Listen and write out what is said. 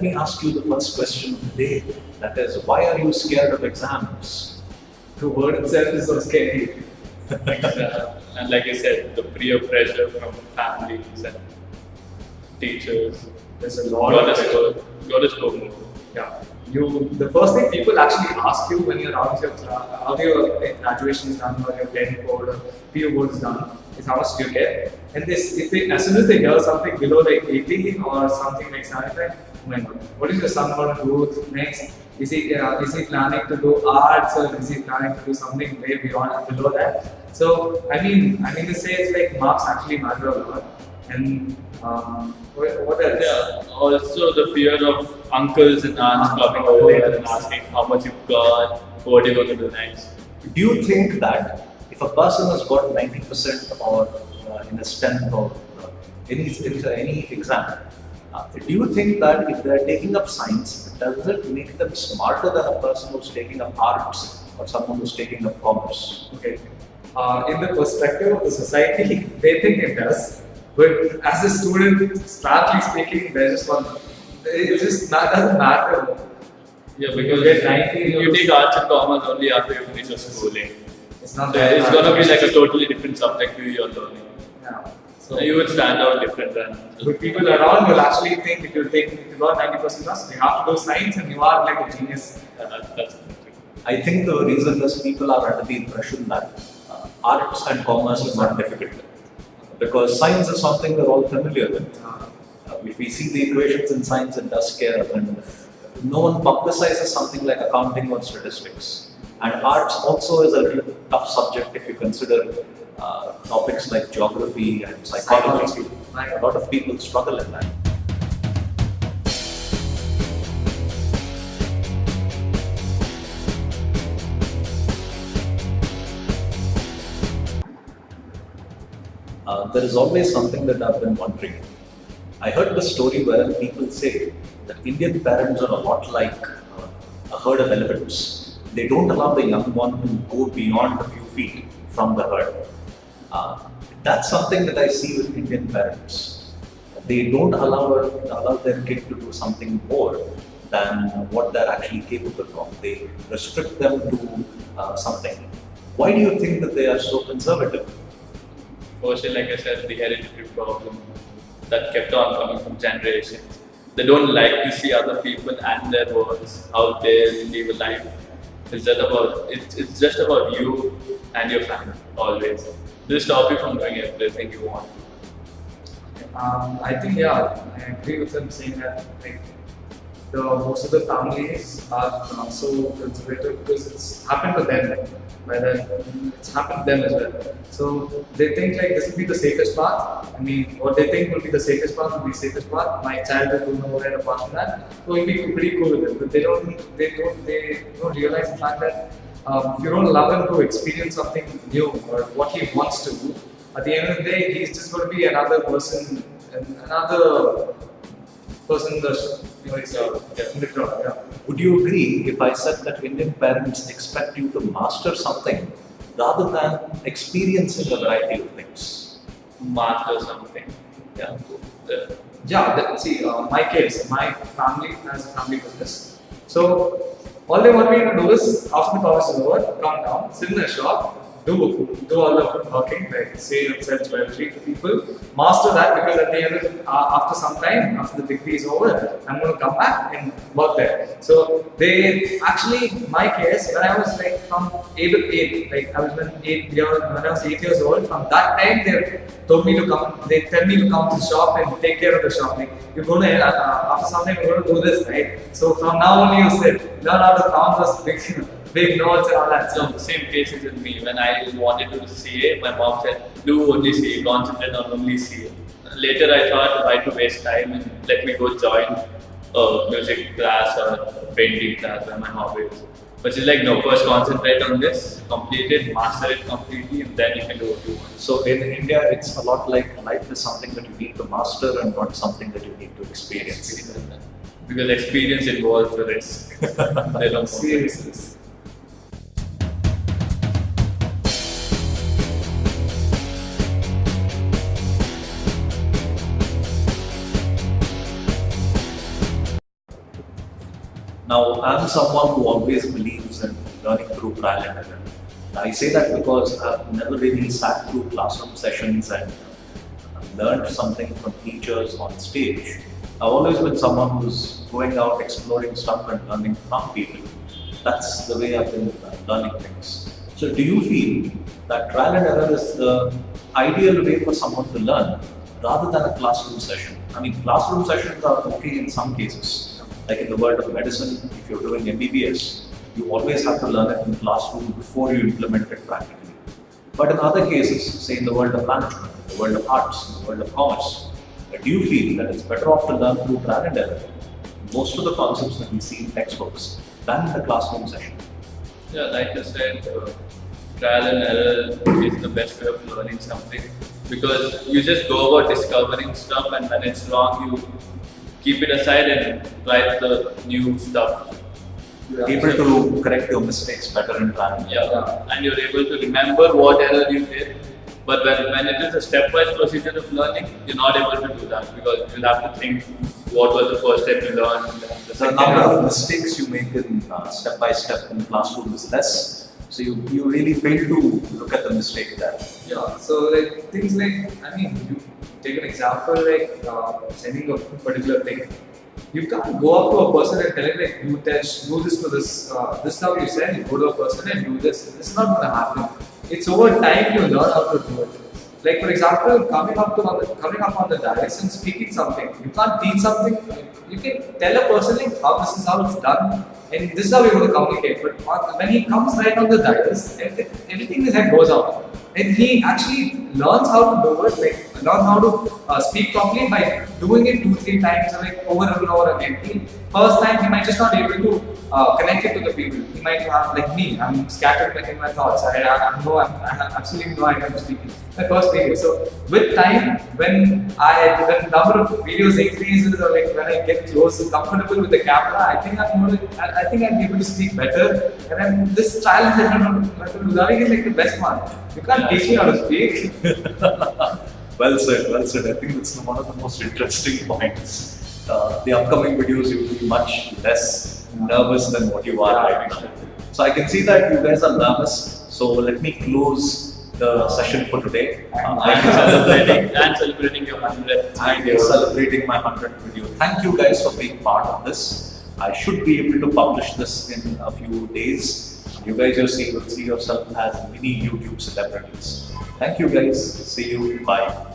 me ask you the first question of the day. That is, why are you scared of exams? The word itself is so scary. And like I said, the peer pressure from families and teachers. There's a lot Got of to pressure. score, got to score more. Yeah. The first thing people actually ask you when you're out of your graduation is done or your 10 board or PO board is done is how much do you get? And as soon as they hear something below like 80 or something like 75, oh my god, what is your son going to do next? Is he planning to do arts or is he planning to do something way beyond below that? So I mean to say it's like marks actually matter a lot. And what else? Yeah, also the fear of uncles and aunts coming over there and asking how much you've got, what you're going to do next. Do you think that if a person has got 90% or in a STEM or any exam, do you think that if they're taking up science, does it make them smarter than a person who's taking up arts or someone who's taking up commerce? Okay. In the perspective of the society, they think it does. But as a student, frankly speaking, there's just one. It just doesn't matter. Yeah, because You get 90, you take arts and commerce only after you finish your schooling. It's not So that it's hard. going to be like a totally different subject to your learning. Yeah. So you would stand out different than. But people around will actually think if you got 90% plus, you have to do science and you are like a genius. That's I think the reason is people are under the impression that arts and commerce is not difficult. Because science is something we're all familiar with. If we see the equations in science, it does scare us. And no one publicizes something like accounting or statistics. And arts also is a little tough subject if you consider topics like geography and psychology. A lot of people struggle in that. There is always something that I've been wondering. I heard the story where people say that Indian parents are a lot like a herd of elephants. They don't allow the young one to go beyond a few feet from the herd. That's something that I see with Indian parents. They don't allow their kid to do something more than what they're actually capable of. They restrict them to something. Why do you think that they are so conservative? Firstly, like I said, the hereditary problem that kept on coming from generations. They don't like to see other people and their words, how they live a life. It's just about you and your family, always. They stop you from doing everything you want. I think I agree with them saying that like most of the families are so conservative because it's happened to them. It's happened to them as well. So they think like this will be the safest path. I mean, what they think will be the safest path will be the safest path. My child will go nowhere apart from that. So we'll be pretty cool with it. But they don't realize the fact that if you don't allow him to experience something new or what he wants to do, at the end of the day, he's just going to be another person in the crowd. Yeah. Would you agree if I said that Indian parents expect you to master something rather than experiencing a variety of things? Master something. Yeah. My kids, my family has a family business. So all they want me to do is after the course is over, come down, sit in the shop, do all the working, like sell jewelry to people, master that because at the end of after some time, after the degree is over, I'm going to come back and work there. So they actually, my case, when I was like from 8, like I was when I was 8 years old, from that time they told me to come, they tell me to come to the shop and take care of the shop. Like, you're going to, after some time you're going to do this, right? So from now on you learn how to count those big notes and all that. So the same cases with me. When I wanted to do CA, my mom said, do only CA, concentrate on only CA. Later I thought, why to waste time and let me go join a music class or painting class where my hobby is. But she's like, no, first concentrate on this, complete it, master it completely, and then you can do what you want. So in India, it's a lot like life is something that you need to master and not something that you need to experience. Because experience involves the risk. They don't Seriously. Now, I'm someone who always believes in learning through trial and error. I say that because I've never really sat through classroom sessions and learned something from teachers on stage. I've always been someone who's going out, exploring stuff and learning from people. That's the way I've been learning things. So do you feel that trial and error is the ideal way for someone to learn rather than a classroom session? I mean, classroom sessions are okay in some cases. Like in the world of medicine, if you're doing MBBS, you always have to learn it in classroom before you implement it practically. But in other cases, say in the world of management, in the world of arts, in the world of commerce, do you feel that it's better off to learn through trial and error most of the concepts that we see in textbooks than in the classroom session? Yeah, like you said, trial and error is the best way of learning something, because you just go about discovering stuff, and when it's wrong, you keep it aside and try the new stuff. You're able to correct your mistakes better in trial and error. Yeah, and you're able to remember what error you did. But when it is a stepwise procedure of learning, you're not able to do that, because you'll have to think what was the first step you learned. The number of mistakes you make in step by step in the classroom is less, so you really fail to look at the mistake there. Yeah, so like things like, I mean, you take an example like sending a particular thing. You can't go up to a person and tell him like, do this to this, this is how you send, you go to a person and do this. This is not going to happen. It's over time you learn how to do it. Like for example, coming up on the dais and speaking something. You can't teach something. You can tell a person like how this is how it's done, and this is how you're going to communicate. But when he comes right on the dais, everything in his head goes out, and he actually learns how to do it. Like learn how to speak properly by doing it 2-3 times, like over and over again. First time he might just not able to connect it to the people. He might have, like me, I'm scattered like in my thoughts. I have absolutely no idea I'm speaking. My first video. So with time, when the number of videos increases, or like when I get close and comfortable with the camera, I think I'll be able to speak better. And then this trial and error method of learning is like the best one. You can't teach me how to speak. Well said, well said. I think that's one of the most interesting points. The upcoming videos you will be much less nervous than what you are right now. So I can see that you guys are nervous. So let me close the session for today. I'm celebrating your 100th I'm video. celebrating my 100th video. Thank you guys for being part of this. I should be able to publish this in a few days. You guys will see yourself as mini YouTube celebrities. Thank you guys. See you. Bye.